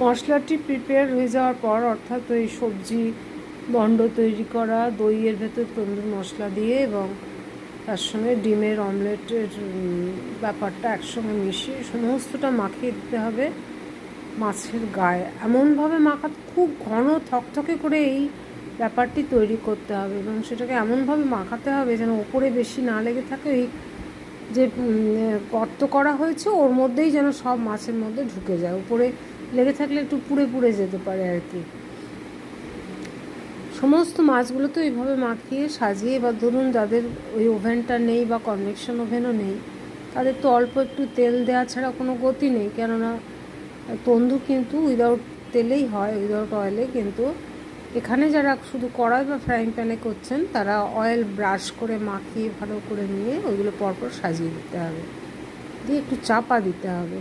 মশলাটি prepare হয়ে যাওয়ার পর, অর্থাৎ ওই সবজি বন্ড তৈরি করা, দইয়ের ভেতর তন্দুর মশলা দিয়ে এবং তার সঙ্গে ডিমের অমলেটের ব্যাপারটা একসঙ্গে মিশিয়ে সমস্তটা মাখিয়ে দিতে হবে মাছের গায়ে। এমনভাবে মাখাতে, খুব ঘন থকথকে করে এই ব্যাপারটি তৈরি করতে হবে এবং সেটাকে এমনভাবে মাখাতে হবে যেন ওপরে বেশি না লেগে থাকে। ওই যে গর্ত করা হয়েছে ওর মধ্যেই যেন সব মাছের মধ্যে ঢুকে যায়, উপরে লেগে থাকলে একটু পুড়ে পুড়ে যেতে পারে আর কি। সমস্ত মাছগুলো তো এইভাবে মাখিয়ে সাজিয়ে, এবার ধরুন যাদের ওই ওভেনটা নেই বা কনভেকশন ওভেনও নেই, তাদের তো অল্প একটু তেল দেওয়া ছাড়া কোনো গতি নেই, কেননা তন্দুর কিন্তু উইদাউট তেলেই হয়, উইদাউট অয়েলে। কিন্তু এখানে যারা শুধু কড়াই বা ফ্রাইং প্যানে করছেন, তারা অয়েল ব্রাশ করে মাখিয়ে ভালো করে নিয়ে ওইগুলো পরপর সাজিয়ে দিতে হবে, দিয়ে একটু চাপা দিতে হবে।